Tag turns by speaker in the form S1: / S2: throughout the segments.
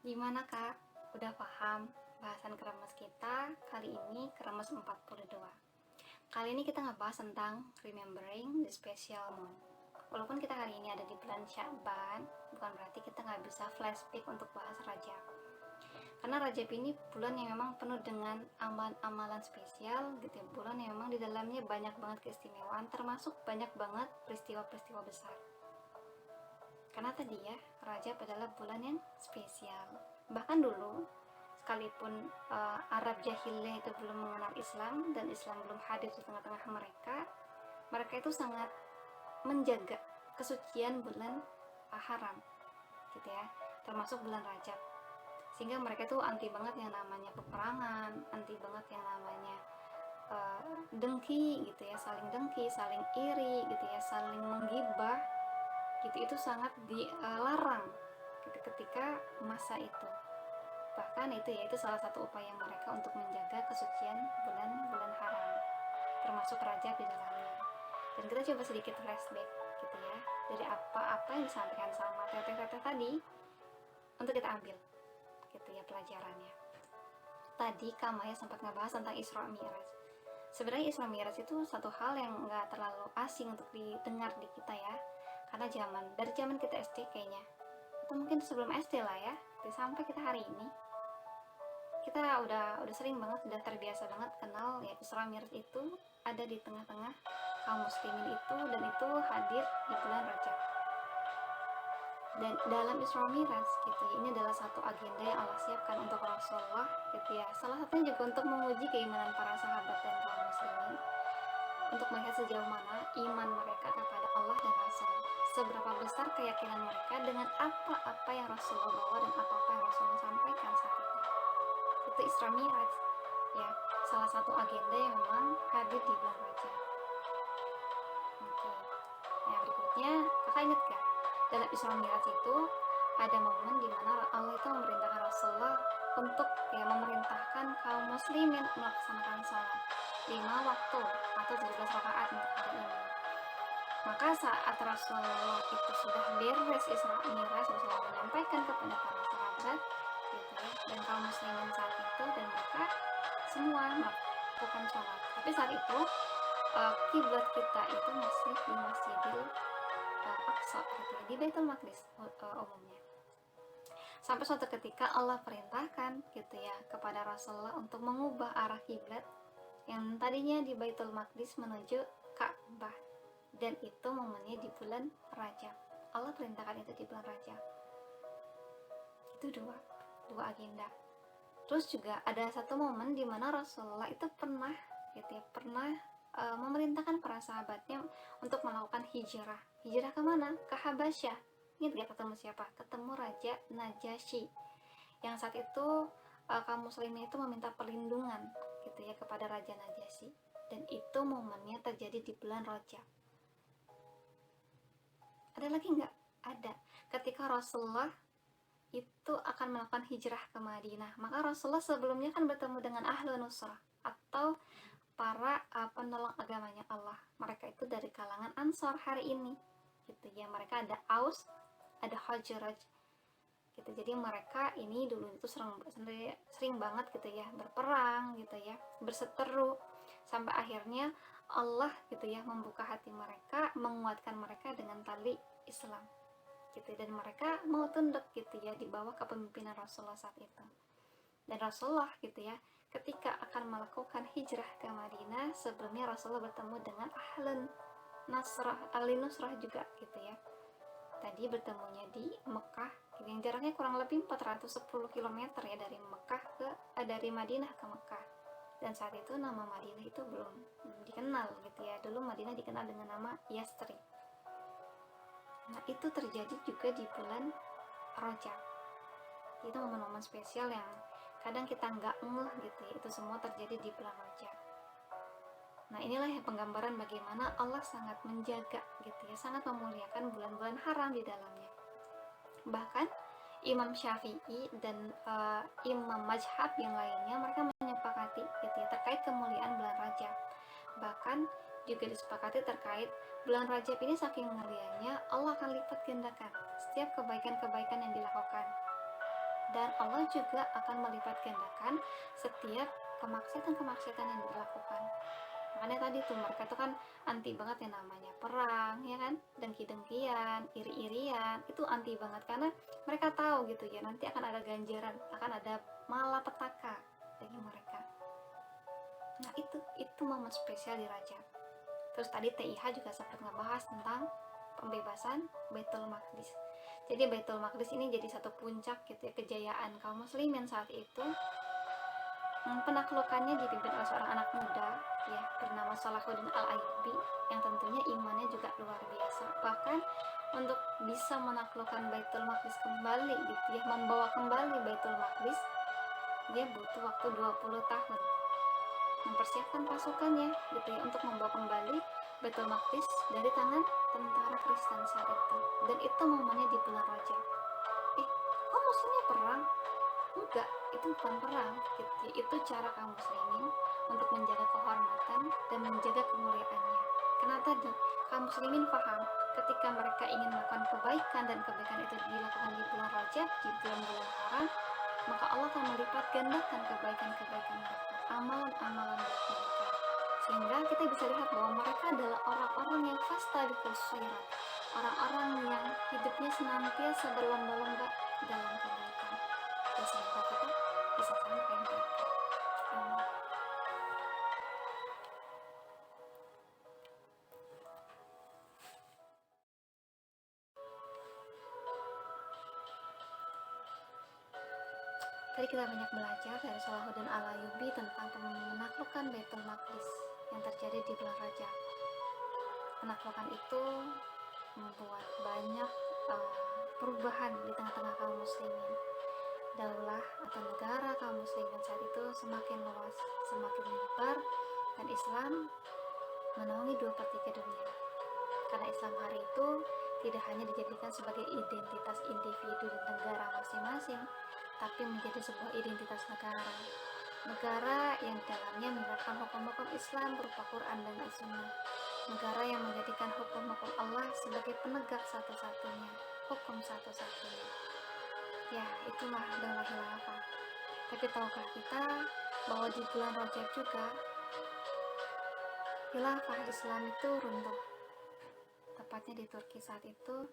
S1: Gimana Kak? Udah paham bahasan Keramas kita? Kali ini Keramas 42. Kali ini kita ngebahas tentang Remembering the Special Month. Walaupun kita hari ini ada di bulan Sya'ban, bukan berarti kita nggak bisa flashback untuk bahas Rajab. Karena Rajab ini bulan yang memang penuh dengan amalan-amalan spesial gitu ya. Bulan yang memang di dalamnya banyak banget keistimewaan, termasuk banyak banget peristiwa-peristiwa besar. Karena tadi ya, Rajab adalah bulan yang spesial. Bahkan dulu, sekalipun Arab jahiliyah itu belum mengenal Islam dan Islam belum hadir di tengah-tengah mereka itu sangat menjaga kesucian bulan haram, gitu ya, termasuk bulan Rajab. Sehingga mereka itu anti banget yang namanya peperangan, anti banget yang namanya dengki, gitu ya, saling dengki, saling iri, gitu ya, saling menggibah, gitu. Itu sangat dilarang gitu ketika masa itu. Bahkan itu salah satu upaya mereka untuk menjaga kesucian bulan-bulan haram, termasuk Rajab di dalamnya. Dan kita coba sedikit flashback gitu ya, dari apa-apa yang disampaikan sama teteh-teteh tadi untuk kita ambil gitu ya pelajarannya. Tadi Kak Maya sempat ngebahas tentang Isra Mi'raj. Sebenarnya Isra Mi'raj itu satu hal yang nggak terlalu asing untuk didengar di kita ya, karena dari zaman kita SD kayaknya, atau mungkin sebelum SD lah ya, sampai kita hari ini kita udah sering banget, udah terbiasa banget kenal ya Isra Mi'raj itu ada di tengah-tengah kaum muslimin itu, dan itu hadir di bulan Rajab. Dan dalam Isra Mi'raj gitu ya, ini adalah satu agenda yang Allah siapkan untuk Rasulullah gitu ya. Salah satunya juga untuk menguji keimanan para sahabat dan kaum muslimin, untuk melihat sejauh mana iman mereka kepada Allah dan Rasul, seberapa besar keyakinan mereka dengan apa-apa yang Rasulullah bawa dan apa-apa yang Rasulullah sampaikan saat itu Isra Mi'raj ya, salah satu agenda yang memang hadir di bulan Rajab. Oke. Nah, berikutnya kakak ingat gak, dalam Isra Mi'raj itu ada momen dimana Allah itu memerintahkan Rasulullah untuk memerintahkan kaum muslimin melaksanakan sholat 5 waktu atau 17 rakaat untuk hari ini. Maka saat Rasulullah itu sudah beres Isra Mi'raj, Rasulullah menyampaikan kepada para sahabat gitu ya, dan kaum muslimin saat itu, dan mereka semua melakukan sholat. Tapi saat itu kiblat kita itu masih di Masjidil Aqsa gitu ya, di Baitul Maqdis umumnya. Sampai suatu ketika Allah perintahkan gitu ya kepada Rasulullah untuk mengubah arah kiblat yang tadinya di Baitul Maqdis menuju Ka'bah, dan itu momennya di bulan Rajab. Allah perintahkan itu di bulan Rajab. Itu dua agenda. Terus juga ada satu momen di mana Rasulullah itu pernah memerintahkan para sahabatnya untuk melakukan hijrah. Hijrah kemana? Ke Habasyah. Ingat gak ketemu siapa? Ketemu Raja Najasyi. Yang saat itu kaum muslimin itu meminta perlindungan gitu ya kepada Raja Najasyi. Dan itu momennya terjadi di bulan Rajab. Ada lagi nggak? Ada. Ketika Rasulullah itu akan melakukan hijrah ke Madinah, maka Rasulullah sebelumnya kan bertemu dengan ahlu nusrah atau para penolong agamanya Allah. Mereka itu dari kalangan Ansor hari ini gitu ya. Mereka ada Aus, ada Khazraj gitu. Jadi mereka ini dulu itu sering banget gitu ya berperang gitu ya, berseteru, sampai akhirnya Allah gitu ya membuka hati mereka, menguatkan mereka dengan tali Islam gitu, dan mereka mau tunduk gitu ya di bawah kepemimpinan Rasulullah saat itu. Dan Rasulullah gitu ya ketika akan melakukan hijrah ke Madinah, sebelumnya Rasulullah bertemu dengan ahli nusrah juga gitu ya. Tadi bertemunya di Mekah yang jaraknya kurang lebih 410 km ya dari dari Madinah ke Mekah. Dan saat itu nama Madinah itu belum dikenal gitu ya. Dulu Madinah dikenal dengan nama Yasrib. Nah, itu terjadi juga di bulan Rajab. Itu momen-momen spesial yang kadang kita nggak ngeh gitu ya, itu semua terjadi di bulan Rajab. Nah, inilah yang penggambaran bagaimana Allah sangat menjaga gitu ya, sangat memuliakan bulan-bulan haram di dalamnya. Bahkan Imam Syafi'i dan Imam Mazhab yang lainnya, mereka menyepakati gitu ya terkait kemuliaan bulan Rajab. Bahkan juga disepakati terkait bulan Rajab ini saking mulianya, Allah akan lipat gandakan setiap kebaikan-kebaikan yang dilakukan. dan Allah juga akan melipat gandakan setiap kemaksiatan-kemaksiatan yang dilakukan. Makanya tadi tuh mereka tuh kan anti banget yang namanya perang, ya kan, dengki-dengkian, iri-irian, itu anti banget karena mereka tahu gitu ya, nanti akan ada ganjaran, akan ada malapetaka bagi mereka. Nah itu momen spesial di Rajab. Terus tadi TIH juga sempat ngebahas tentang pembebasan Baitul Maqdis. Jadi Baitul Maqdis ini jadi satu puncak gitu ya, kejayaan kaum muslimin saat itu. Penaklukannya dipimpin oleh seorang anak muda ya bernama Salahuddin Al-Ayyubi yang tentunya imannya juga luar biasa. Bahkan untuk bisa menaklukkan Baitul Maqdis kembali gitu ya, membawa kembali Baitul Maqdis, dia butuh waktu 20 tahun mempersiapkan pasukannya gitu ya untuk membawa kembali Baitul Maqdis dari tangan tentara Kristen saat itu. Dan itu momennya di bulan Rajab. Kok muslimnya perang? Enggak, itu bukan perang gitu. Itu cara kaum muslimin untuk menjaga kehormatan dan menjaga kemuliaannya. Karena tadi kaum muslimin paham ketika mereka ingin melakukan kebaikan dan kebaikan itu dilakukan di bulan Rajab, di bulan-bulan haram, maka Allah akan melipat gandakan kebaikan-kebaikan mereka, amalan-amalan baik mereka. Sehingga kita bisa lihat bahwa mereka adalah orang-orang yang fastabiqus khairat, orang-orang yang hidupnya senantiasa berlomba-lomba dalam kebaikan. Dan semoga kita bisa sama kayak mereka. Amin. Tadi kita banyak belajar dari Salahuddin Al-Ayyubi tentang menaklukkan Baitul Maqdis yang terjadi di bulan Rajab. Penaklukan itu membuat banyak perubahan di tengah-tengah kaum muslimin. Daulah atau negara kaum muslimin saat itu semakin luas, semakin menyebar, dan Islam menaungi 2/3 dunia. Karena Islam hari itu tidak hanya dijadikan sebagai identitas individu di negara masing-masing, tapi menjadi sebuah identitas negara. Negara yang dalamnya menerapkan hukum-hukum Islam berupa Quran dan As-Sunnah. Negara yang menjadikan hukum-hukum Allah sebagai penegak satu-satunya, hukum satu-satunya. Ya, itulah daulah khilafah. Tapi tahukah kita bahwa di bulan Rajab juga khilafah Islam itu runtuh. Tepatnya di Turki saat itu.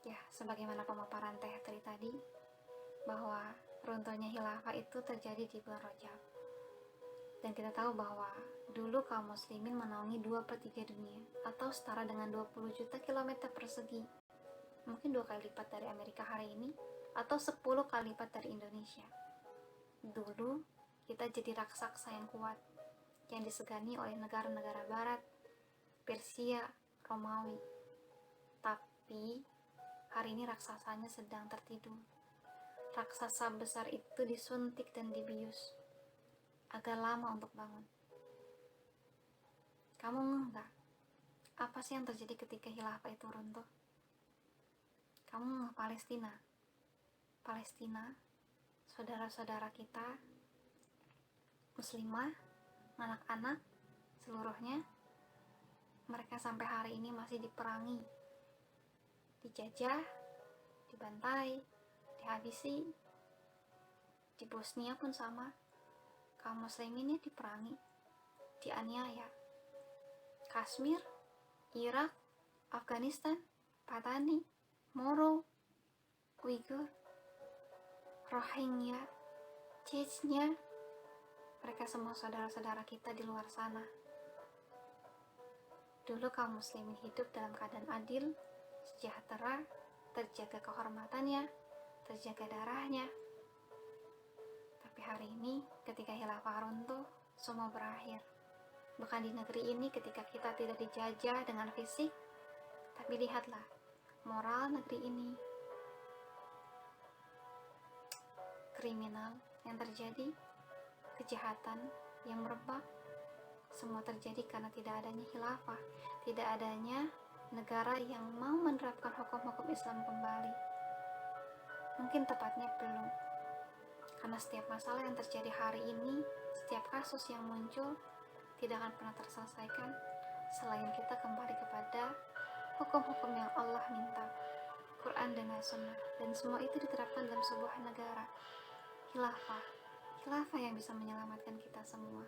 S1: Ya, sebagaimana pemaparan Teh tadi, bahwa runtuhnya khilafah itu terjadi di bulan Rajab. Dan kita tahu bahwa dulu kaum muslimin menaungi 2/3 dunia, atau setara dengan 20 juta kilometer persegi. Mungkin 2 kali lipat dari Amerika hari ini, atau 10 kali lipat dari Indonesia. Dulu kita jadi raksasa yang kuat, yang disegani oleh negara-negara barat, Persia, Romawi. Tapi hari ini raksasanya sedang tertidur. Raksasa besar itu disuntik dan dibius. Agak lama untuk bangun. Kamu ngeh gak? Apa sih yang terjadi ketika khilafah itu runtuh? Kamu ngeh Palestina? Palestina, saudara-saudara kita, muslimah, anak-anak, seluruhnya, mereka sampai hari ini masih diperangi, dijajah, dibantai, dihabisi. Di Bosnia pun sama, kaum muslimin diperangi, dianiaya. Kashmir, Irak, Afghanistan, Patani, Moro, Uighur, Rohingya, Chechnya, mereka semua saudara-saudara kita di luar sana. Dulu kaum muslimin hidup dalam keadaan adil, sejahtera, terjaga kehormatannya, terjaga darahnya. Tapi hari ini ketika khilafah runtuh, semua berakhir. Bukan di negeri ini ketika kita tidak dijajah dengan fisik, tapi lihatlah moral negeri ini. Kriminal yang terjadi, kejahatan yang merebak, semua terjadi karena tidak adanya khilafah, tidak adanya negara yang mau menerapkan hukum-hukum Islam kembali. Mungkin tepatnya belum. Karena setiap masalah yang terjadi hari ini, setiap kasus yang muncul tidak akan pernah terselesaikan selain kita kembali kepada hukum-hukum yang Allah minta, Quran dan Sunnah, dan semua itu diterapkan dalam sebuah negara khilafah yang bisa menyelamatkan kita semua.